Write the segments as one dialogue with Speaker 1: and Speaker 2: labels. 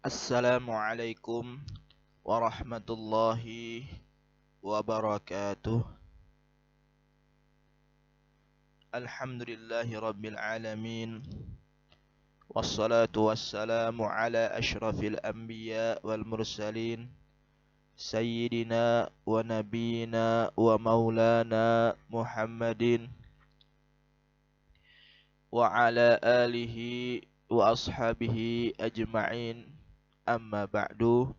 Speaker 1: Assalamualaikum warahmatullahi wabarakatuh. Alhamdulillahi rabbil alamin. Wassalatu wassalamu ala ashrafil anbiya wal mursalin. Sayyidina wa nabiyina wa maulana Muhammadin wa ala alihi wa ashabihi ajma'in. Amma ba'du.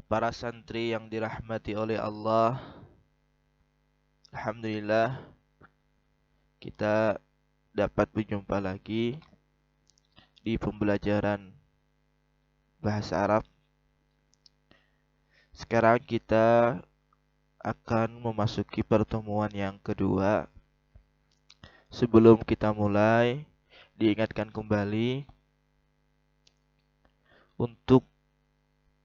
Speaker 1: Para santri yang dirahmati oleh Allah, alhamdulillah kita dapat berjumpa lagi di pembelajaran bahasa Arab. Sekarang kita akan memasuki pertemuan yang kedua. Sebelum kita mulai, diingatkan kembali untuk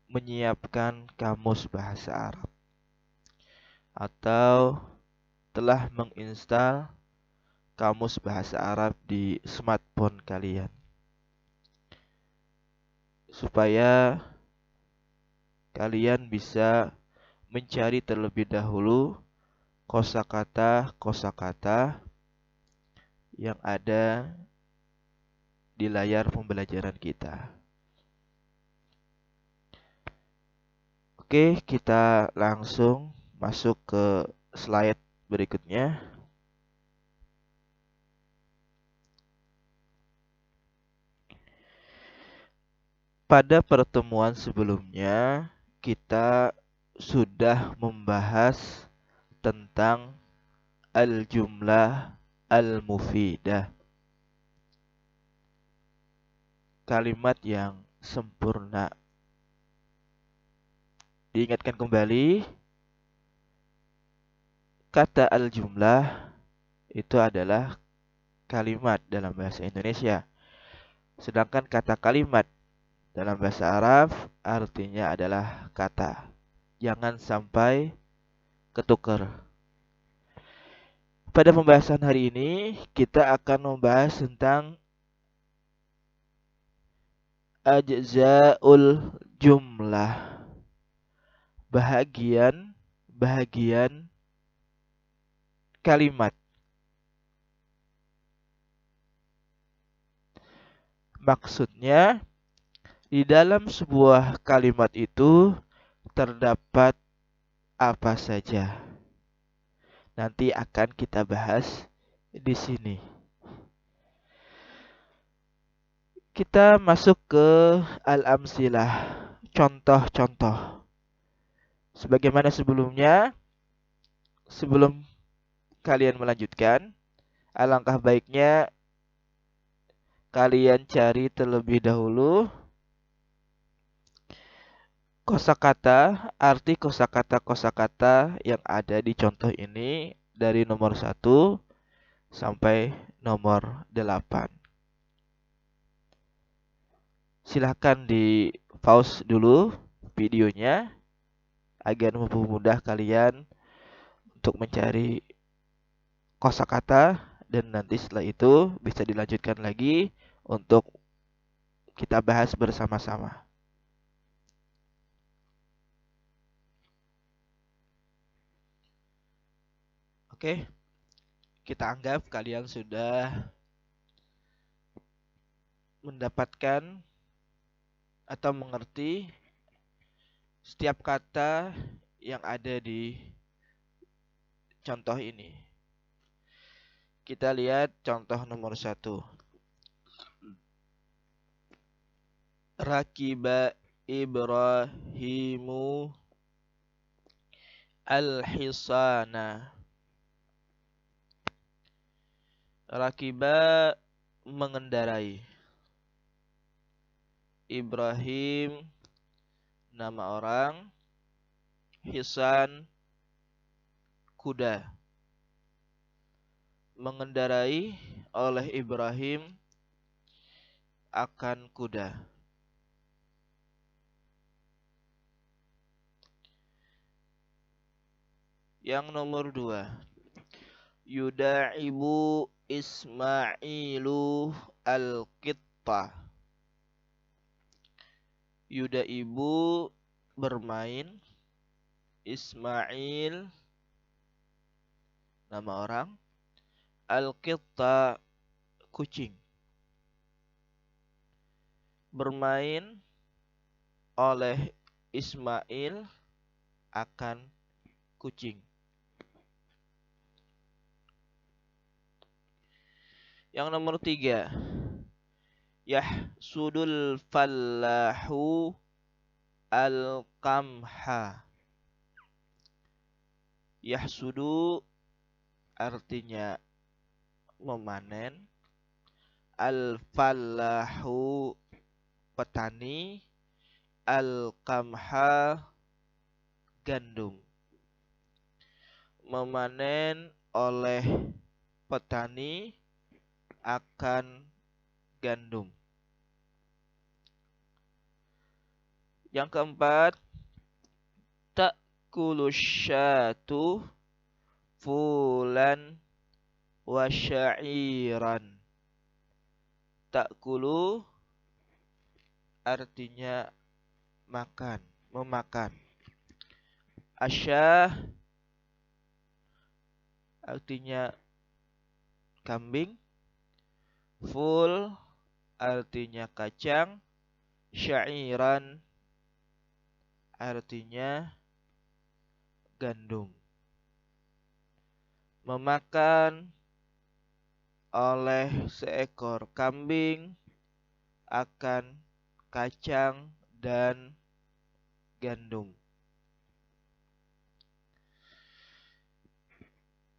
Speaker 1: menyiapkan kamus bahasa Arab atau telah menginstal kamus bahasa Arab di smartphone kalian, supaya kalian bisa mencari terlebih dahulu kosakata yang ada di layar pembelajaran kita. Oke, kita langsung masuk ke slide berikutnya. Pada pertemuan sebelumnya, kita sudah membahas tentang al-jumlah al-mufidah, kalimat yang sempurna. Diingatkan kembali, kata al-jumlah itu adalah kalimat dalam bahasa Indonesia. Sedangkan kata kalimat dalam bahasa Arab artinya adalah kata. Jangan sampai ketukar. Pada pembahasan hari ini kita akan membahas tentang ajza'ul jumlah. Bahagian kalimat. Maksudnya, di dalam sebuah kalimat itu terdapat apa saja. Nanti akan kita bahas di sini. Kita masuk ke al-amsilah, contoh-contoh. Sebagaimana sebelumnya, sebelum kalian melanjutkan, alangkah baiknya kalian cari terlebih dahulu arti kosakata yang ada di contoh ini dari nomor 1 sampai nomor 8. Silahkan di pause dulu videonya agar mempermudah kalian untuk mencari kosakata, dan nanti setelah itu bisa dilanjutkan lagi untuk kita bahas bersama-sama. Oke, kita anggap kalian sudah mendapatkan atau mengerti setiap kata yang ada di contoh ini. Kita lihat contoh nomor 1. Rakiba Ibrahimu al-hisana. Rakiba mengendarai. Ibrahim nama orang. Hisan kuda. Mengendarai oleh Ibrahim akan kuda. Yang nomor 2. Yuda'ibu Ismailu al-qitta. Yuda ibu bermain. Ismail nama orang. Al-qitta kucing. Bermain oleh Ismail akan kucing. Yang nomor 3. Yahsudul fallahu al-qamha. Yahsudu artinya memanen. Al-fallahu petani. Al-qamha gandum. Memanen oleh petani akan gandum. Yang keempat, ta'kulu syatu fulan wa sya'iran. Ta'kulu artinya makan, memakan. Asyah artinya kambing. Ful artinya kacang. Sya'iran artinya gandum. Memakan oleh seekor kambing akan kacang dan gandum.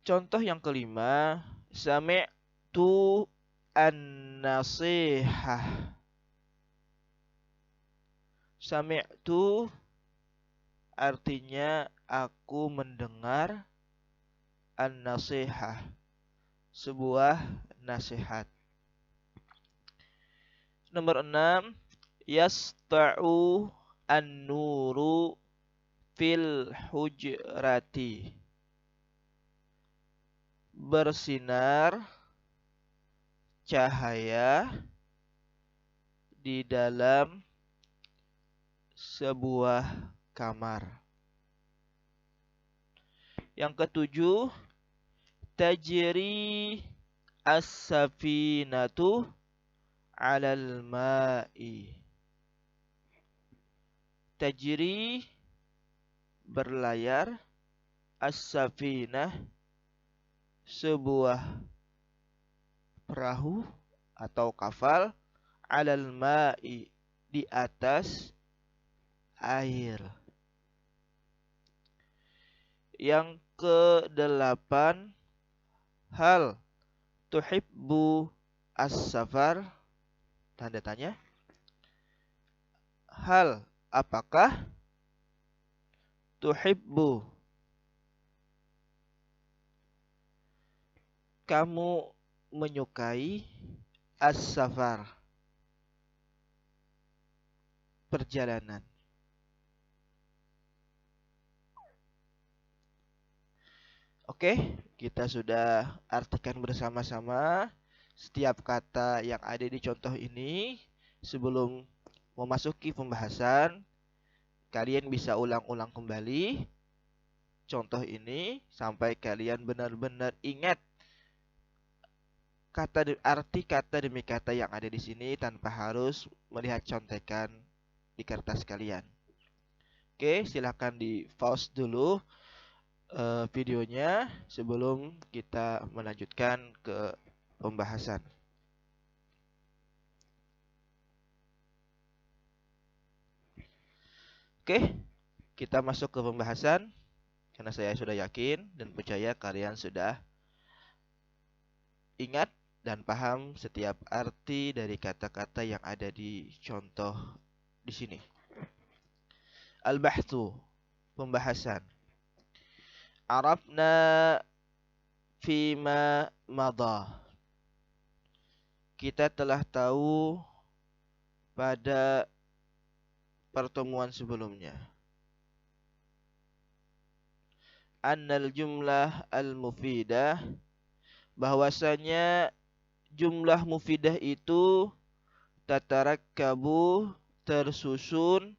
Speaker 1: Contoh yang kelima, sami'tu an-nasihah. Sami'tu artinya aku mendengar. An-nasihah sebuah nasihat. Nomor 6, yasta'u an-nuru fil hujrati. Bersinar cahaya di dalam sebuah kamar. Yang ketujuh, tajri as-safinatu 'alal ma'i. Tajri berlayar, as-safinah sebuah perahu atau kapal, 'alal ma'i di atas air. Yang ke-8, hal tuhibbu as-safar? Tanda tanya. Hal apakah tuhibbu kamu menyukai as-safar perjalanan? Oke, kita sudah artikan bersama-sama setiap kata yang ada di contoh ini. Sebelum memasuki pembahasan, kalian bisa ulang-ulang kembali contoh ini sampai kalian benar-benar ingat arti kata demi kata yang ada di sini tanpa harus melihat contekan di kertas kalian. Oke, silakan di pause dulu videonya sebelum kita melanjutkan ke pembahasan. Oke, kita masuk ke pembahasan karena saya sudah yakin dan percaya kalian sudah ingat dan paham setiap arti dari kata-kata yang ada di contoh di sini. Al-bahthu, pembahasan. Arafna fima madha. Kita telah tahu pada pertemuan sebelumnya. Annal jumlah al-mufidah, bahwasanya jumlah mufidah itu tatarakkabu tersusun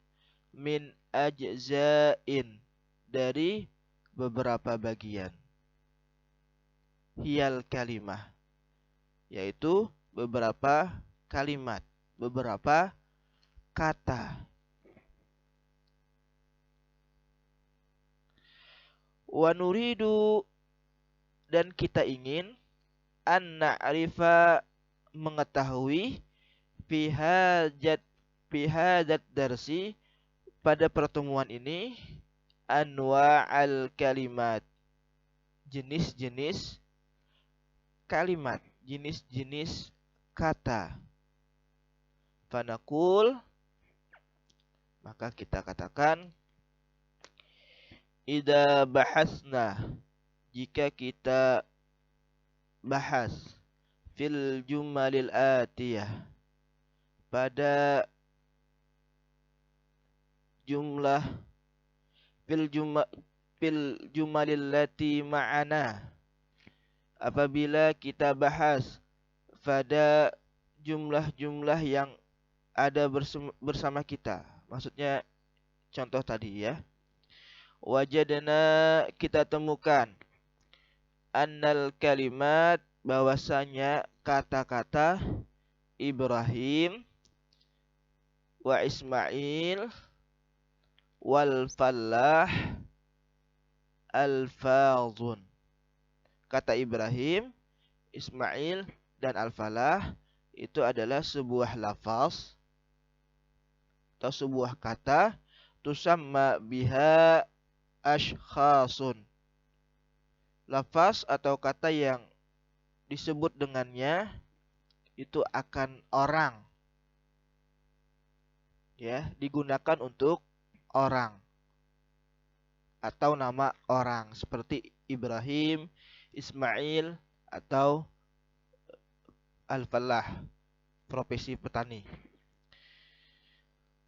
Speaker 1: min ajzain dari beberapa bagian. Hiyal kalimah, yaitu beberapa kalimat, beberapa kata. Wa nuridu, dan kita ingin, an na'rifa, mengetahui, fi hadzat darsi, pada pertemuan ini, anwa'al kalimat, jenis-jenis kalimat, jenis-jenis kata. Fanaqul, maka kita katakan, idza bahasna, jika kita bahas, fil jumalil atiyah, pada jumlah, fil jumalil lati ma'ana, apabila kita bahas pada jumlah-jumlah yang ada bersama kita. Maksudnya contoh tadi ya. Wajadna, kita temukan, annal kalimat, bahwasanya kata-kata Ibrahim wa Ismail wal Fallah alfazun. Kata Ibrahim, Ismail, dan Al-Falah itu adalah sebuah lafaz atau sebuah kata, tusamma biha ashkhasun. Lafaz atau kata yang disebut dengannya itu akan orang. Ya, digunakan untuk orang atau nama orang seperti Ibrahim, Ismail, atau Al-Falah, profesi petani.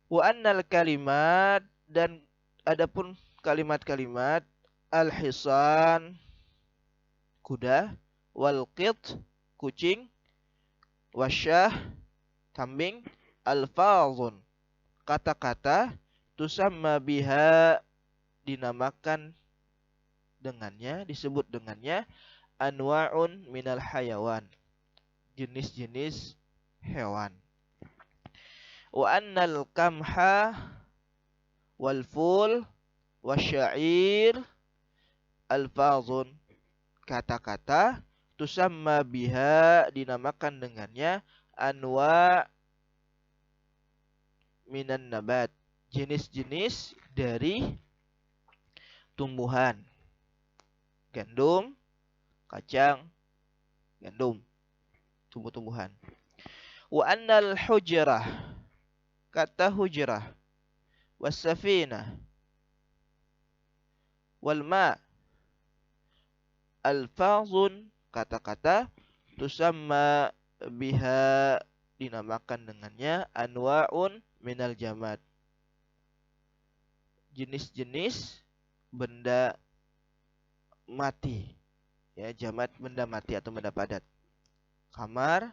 Speaker 1: Wa annal kalimat, dan adapun kalimat-kalimat, al-hisan, kuda, wal qit, kucing, wasyah, kambing, alfazun, kata-kata, tusamma biha, dinamakan dengannya, disebut dengannya, anwa'un minal hayawan, jenis-jenis hewan. Wa annal kamha wal ful wasyair alfazun, kata-kata, tusamma biha, dinamakan dengannya, anwa' minan nabat, jenis-jenis dari tumbuhan. Gandum, kacang, gandum, tumbuh-tumbuhan. Wa annal hujrah, kata hujrah, was-safinah, wal ma, alfazun, kata-kata, tusamma biha, dinamakan dengannya, anwa'un minal jamad, jenis-jenis benda mati. Ya, jamad, benda mati atau benda padat. Kamar,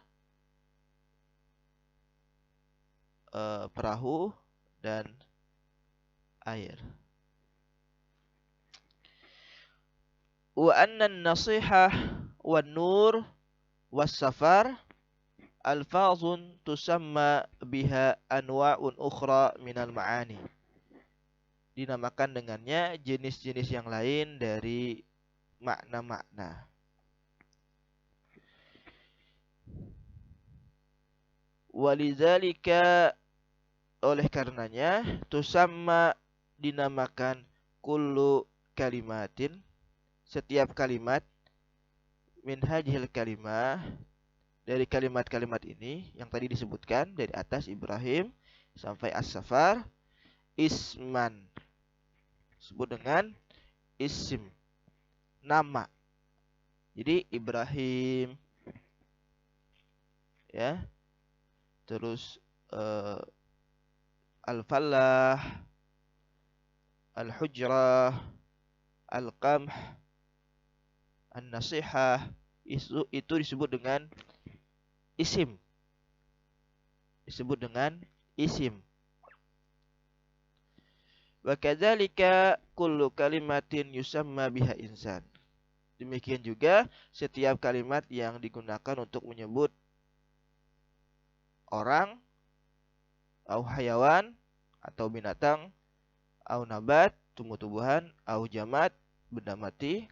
Speaker 1: perahu, dan air. Wa annan nasihah wan nur was safar alfazun tusamma biha anwa'un ukhra minal ma'ani, dinamakan dengannya jenis-jenis yang lain dari makna-makna. Walidzalika, oleh karenanya, tusamma, dinamakan, kullu kalimatin, setiap kalimat, min hadhil kalimah, dari kalimat-kalimat ini yang tadi disebutkan dari atas Ibrahim sampai as-safar, isman, sebut dengan isim, nama. Jadi Ibrahim, ya, terus al-falah, al-hujrah, al-qamh, an-nasihah, itu disebut dengan isim, disebut dengan isim. Wa kadzalika kullu kalimatin yusamma biha insan. Demikian juga setiap kalimat yang digunakan untuk menyebut orang, au hayawan, atau binatang, au nabat, tumbuh-tumbuhan, au jamat, benda mati,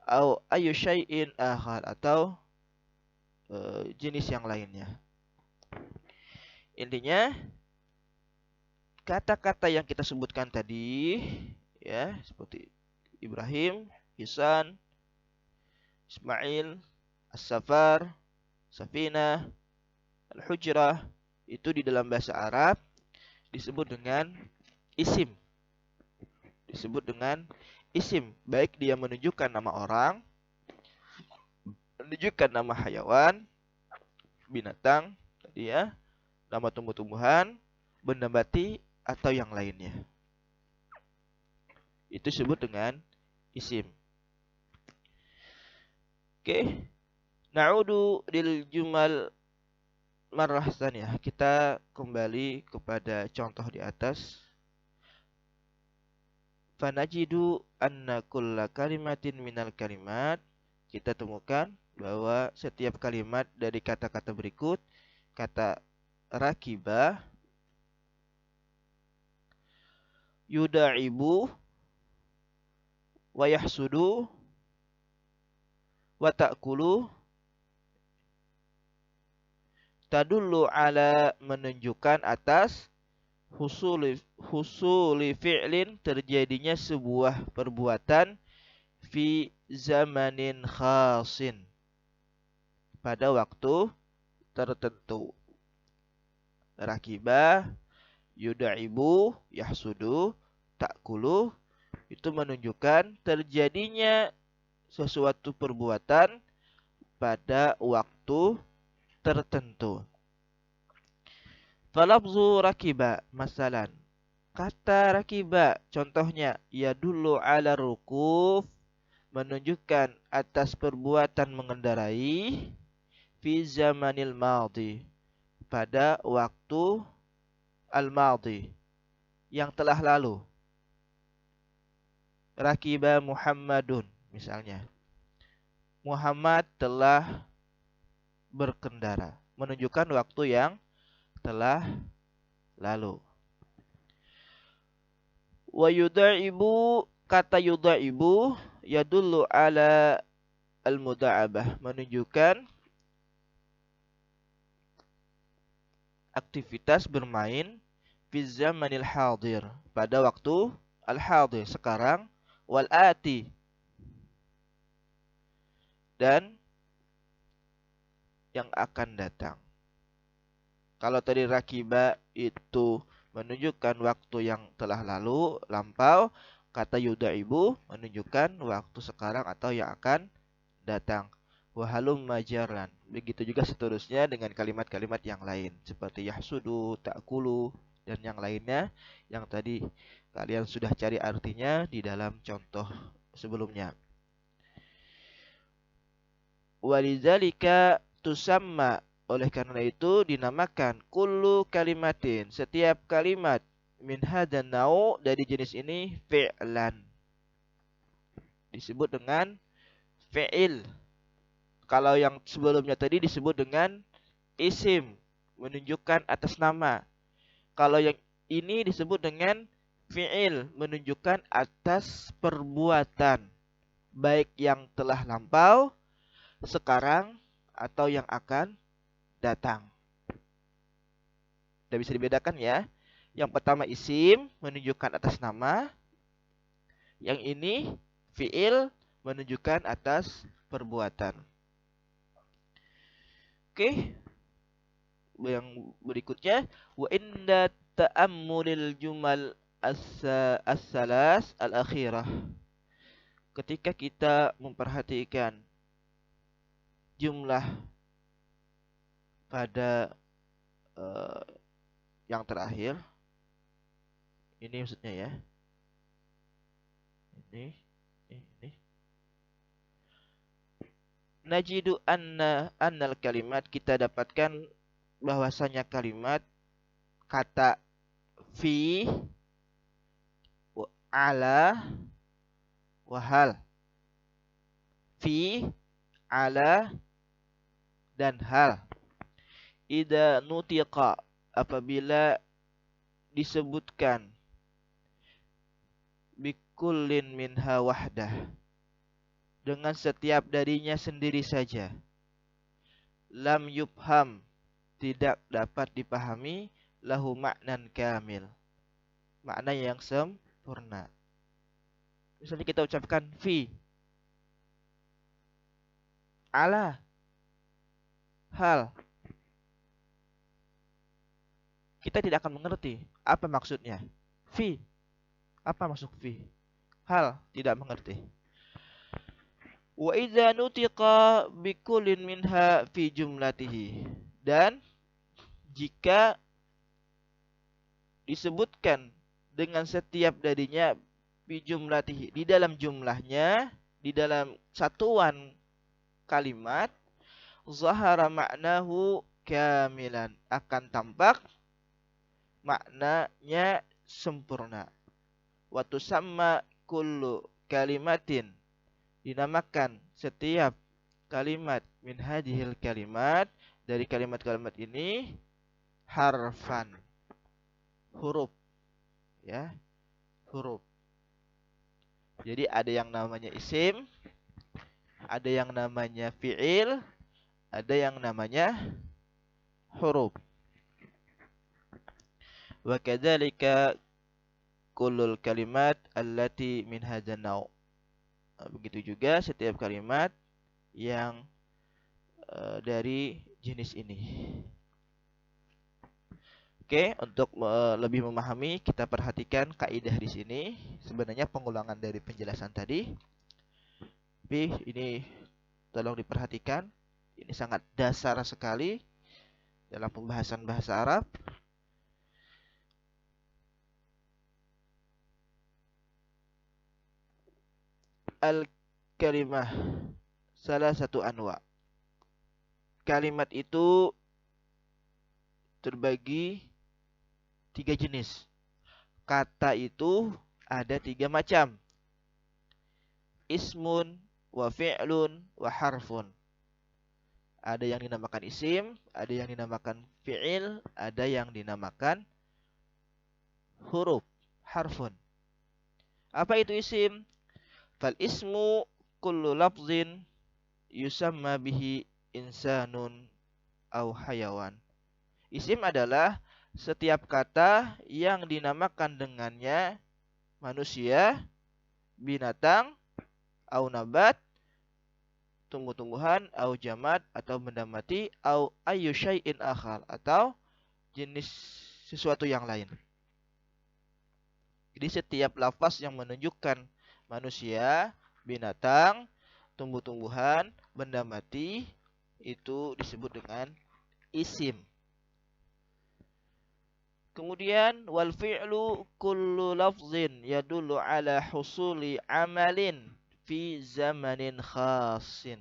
Speaker 1: au ayu syai'in akhar, atau jenis yang lainnya. Intinya kata-kata yang kita sebutkan tadi, ya, seperti Ibrahim, Hisan, Ismail, As-Safar, Safinah, Al-Hujrah, itu di dalam bahasa Arab disebut dengan isim. Disebut dengan isim, baik dia menunjukkan nama orang, menunjukkan nama hayawan, binatang, tadi ya, nama tumbuh-tumbuhan, benda mati, atau yang lainnya. Itu disebut dengan isim. Oke. Na'udu lil jumal marrah tsaniyah. Kita kembali kepada contoh di atas. Fanajidu anna kulla kalimatin minal kalimat. Kita temukan bahwa setiap kalimat dari kata-kata berikut, kata rakibah, yuda'ibu, wa yahsudu, wa ta'kulu, tadullu ala, menunjukkan atas husuli fi'lin, terjadinya sebuah perbuatan, fi zamanin khasin, pada waktu tertentu. Rakibah, yuda'ibu, yahsudu, ta'kulu, itu menunjukkan terjadinya sesuatu perbuatan pada waktu tertentu. Falafzu rakiba, masalan, kata rakiba, contohnya, yadullu ala rukuf, menunjukkan atas perbuatan mengendarai, fi zamanil madhi, pada waktu al-madhi, yang telah lalu. Rakiba Muhammadun, misalnya, Muhammad telah berkendara, menunjukkan waktu yang telah lalu. Wa yuda'ibu, kata yuda'ibu, yadullu ala al-muda'abah, menunjukkan aktivitas bermain, fi zamanil hadir, pada waktu al-hadir, sekarang, wal ati, dan yang akan datang. Kalau tadi rakiba itu menunjukkan waktu yang telah lalu, lampau, kata yuda'ibu menunjukkan waktu sekarang atau yang akan datang. Wahalum majaran. Begitu juga seterusnya dengan kalimat-kalimat yang lain, seperti yahsudu, ta'kulu, dan yang lainnya yang tadi kalian sudah cari artinya di dalam contoh sebelumnya. Walizalika tusamma, oleh karena itu dinamakan kullu kalimatin, setiap kalimat, min hadan nau, dari jenis ini, fi'lan, disebut dengan fi'il. Kalau yang sebelumnya tadi disebut dengan isim, menunjukkan atas nama. Kalau yang ini disebut dengan fi'il, menunjukkan atas perbuatan, baik yang telah lampau, sekarang, atau yang akan datang. Tidak bisa dibedakan ya. Yang pertama isim, menunjukkan atas nama. Yang ini fi'il, menunjukkan atas perbuatan. Oke. Yang berikutnya, wa inda ta'ammulil jumal as-salas al-akhirah. Ketika kita memperhatikan jumlah pada yang terakhir, ini maksudnya ya, ini. Najidu annal kalimat, kita dapatkan bahwasanya kalimat kata fi ala, wa hal. Fi, ala, dan hal. Idza nutiqa, apabila disebutkan bikullin minha wahdah, dengan setiap darinya sendiri saja. Lam yubham, tidak dapat dipahami, lahu maknan kamil, makna yang sempurna. Misalnya kita ucapkan fi, ala, hal, kita tidak akan mengerti apa maksudnya. Fi, apa maksud fi? Hal, tidak mengerti. Wa idza nutiqa bikullin minha fi jumlatihi, dan jika disebutkan dengan setiap darinya fi jumlatihi, di dalam jumlahnya, di dalam satuan kalimat, zahara maknahu kamilan, akan tampak maknanya sempurna. Wa tusamma kullu kalimatin, dinamakan setiap kalimat min hadhil kalimat, dari kalimat-kalimat ini, harfan, huruf, ya, huruf. Jadi ada yang namanya isim, ada yang namanya fi'il, ada yang namanya huruf. Wa kadzalika kullul kalimat allati min hadzal naw'. Begitu juga setiap kalimat yang dari jenis ini. Oke, untuk lebih memahami, kita perhatikan kaidah di sini. Sebenarnya pengulangan dari penjelasan tadi, tapi ini tolong diperhatikan. Ini sangat dasar sekali dalam pembahasan bahasa Arab. Al-kalimah salah satu anwa. Kalimat itu terbagi 3 jenis. Kata itu ada 3 macam. Ismun, wa fi'lun, wa harfun. Ada yang dinamakan isim, ada yang dinamakan fi'il, ada yang dinamakan huruf, harfun. Apa itu isim? Fal ismu kullu lafzin yusamma bihi insanun au hayawan. Isim adalah setiap kata yang dinamakan dengannya manusia, binatang, au nabat, tumbuh-tumbuhan, au jamad, atau benda mati, au ayyu syai'in akhar, atau jenis sesuatu yang lain. Jadi setiap lafaz yang menunjukkan manusia, binatang, tumbuh-tumbuhan, benda mati, itu disebut dengan isim. Kemudian wal fi'lu kullu lafzin yadullu ala husuli amalin fi zamanin khasin.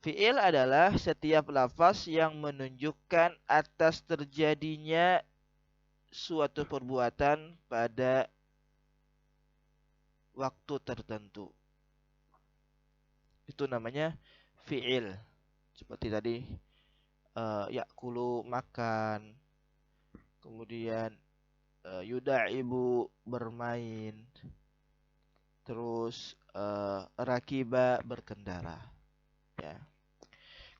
Speaker 1: Fi'il adalah setiap lafaz yang menunjukkan atas terjadinya suatu perbuatan pada waktu tertentu. Itu namanya fi'il. Seperti tadi, ya'kulu, makan. Kemudian yuda'ibu, bermain. Terus rakiba, berkendara. Ya.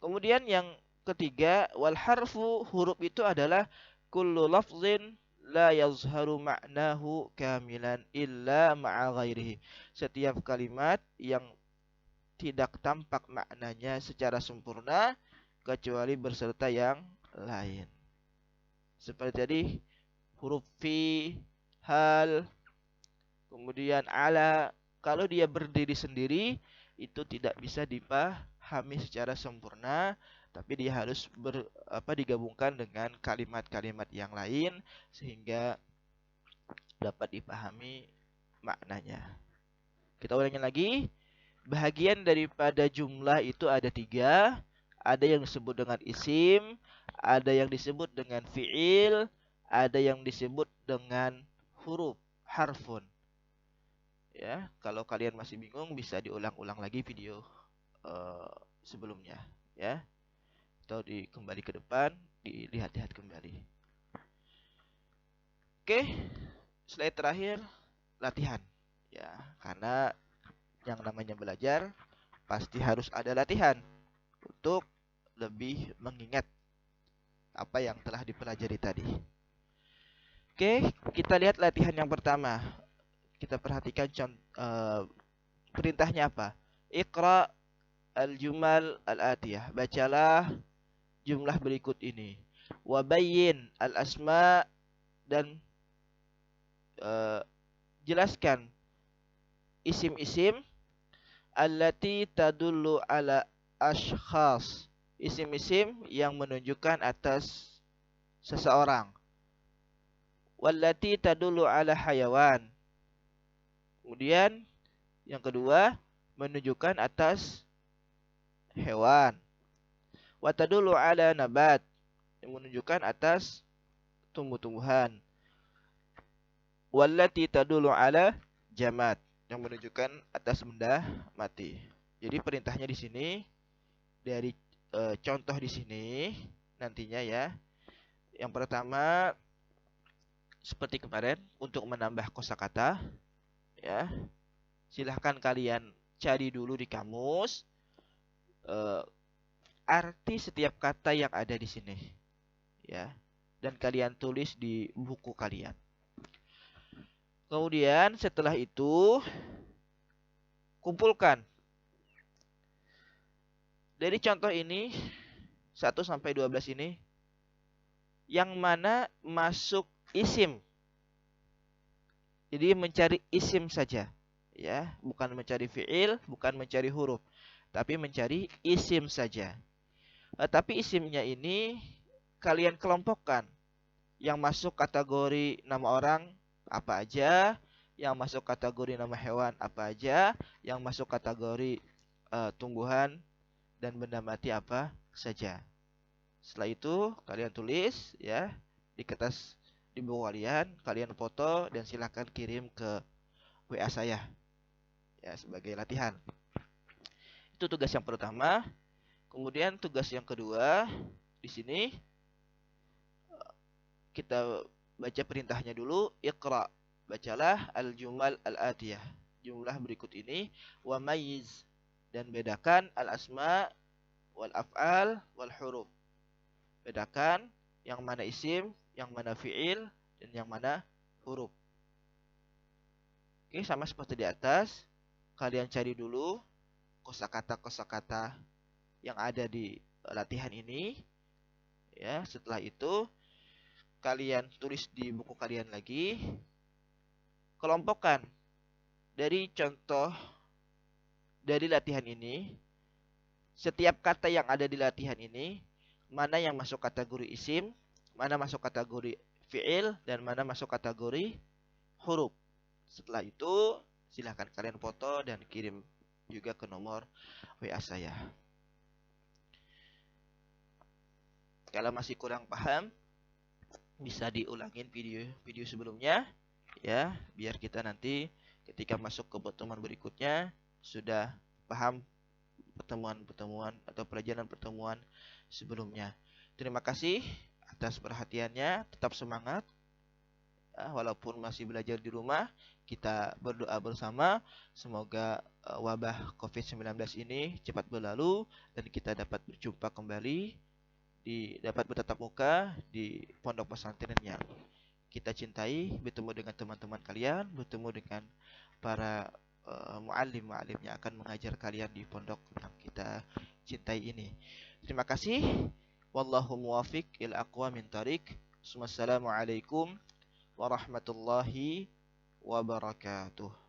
Speaker 1: Kemudian yang ketiga, wal harfu, huruf itu adalah kullu lafzin la yazharu ma'nahu kamilan illa ma'a ghairihi. Setiap kalimat yang tidak tampak maknanya secara sempurna kecuali berserta yang lain. Seperti tadi, huruf fi, hal, kemudian ala, kalau dia berdiri sendiri itu tidak bisa dipahami secara sempurna, tapi dia harus digabungkan dengan kalimat-kalimat yang lain sehingga dapat dipahami maknanya. Kita ulangi lagi. Bahagian daripada jumlah itu ada 3. Ada yang disebut dengan isim, ada yang disebut dengan fi'il, ada yang disebut dengan huruf, harfun. Ya, kalau kalian masih bingung bisa diulang-ulang lagi video sebelumnya ya, atau kembali ke depan dilihat-lihat kembali. Oke, slide terakhir latihan ya, karena yang namanya belajar pasti harus ada latihan untuk lebih mengingat apa yang telah dipelajari tadi. Oke, kita lihat latihan yang pertama. Kita perhatikan perintahnya apa? Iqra al-jumal al-atiyah. Bacalah jumlah berikut ini. Wabayyin al-asma, dan jelaskan isim-isim allati tadullu ala ashkhas. Isim-isim yang menunjukkan atas seseorang. Wallati tadullu ala hayawan. Kemudian yang kedua menunjukkan atas hewan. Wa tadullu ala nabat, yang menunjukkan atas tumbuh-tumbuhan. Wallati tadullu ala jamad, yang menunjukkan atas benda mati. Jadi perintahnya di sini dari contoh di sini nantinya ya. Yang pertama seperti kemarin untuk menambah kosakata ya. Silahkan kalian cari dulu di kamus arti setiap kata yang ada di sini ya, dan kalian tulis di buku kalian. Kemudian setelah itu kumpulkan dari contoh ini 1 sampai 12 ini yang mana masuk isim. Jadi mencari isim saja ya, bukan mencari fiil, bukan mencari huruf, tapi mencari isim saja. Tapi isimnya ini kalian kelompokkan. Yang masuk kategori nama orang apa aja, yang masuk kategori nama hewan apa aja, yang masuk kategori tumbuhan dan benda mati apa saja. Setelah itu kalian tulis ya di kertas di buku kalian, kalian foto dan silahkan kirim ke WA saya ya sebagai latihan. Itu tugas yang pertama. Kemudian tugas yang kedua di sini kita baca perintahnya dulu. Iqra, bacalah al-jumal al-atiyah, jumlah berikut ini. Wa mayyiz, dan bedakan al-asma wal af'al wal huruf. Bedakan yang mana isim, yang mana fi'il, dan yang mana huruf. Oke, sama seperti di atas. Kalian cari dulu kosakata-kosakata yang ada di latihan ini. Ya, setelah itu kalian tulis di buku kalian lagi. Kelompokkan dari contoh dari latihan ini. Setiap kata yang ada di latihan ini, mana yang masuk kategori isim, mana masuk kategori fi'il, dan mana masuk kategori huruf. Setelah itu, silahkan kalian foto dan kirim juga ke nomor WA saya. Kalau masih kurang paham, bisa diulangin video sebelumnya ya, biar kita nanti ketika masuk ke pertemuan berikutnya sudah paham pertemuan-pertemuan atau pelajaran pertemuan sebelumnya. Terima kasih atas perhatiannya, tetap semangat. Walaupun masih belajar di rumah, kita berdoa bersama semoga wabah COVID-19 ini cepat berlalu dan kita dapat berjumpa kembali, dapat bertatap muka di pondok pesantren yang kita cintai, bertemu dengan teman-teman kalian, bertemu dengan para muallim-muallim yang akan mengajar kalian di pondok yang kita cintai ini. Terima kasih. Wallahu muwafiq ila aqwamit thariq. Wassalamualaikum warahmatullahi wabarakatuh.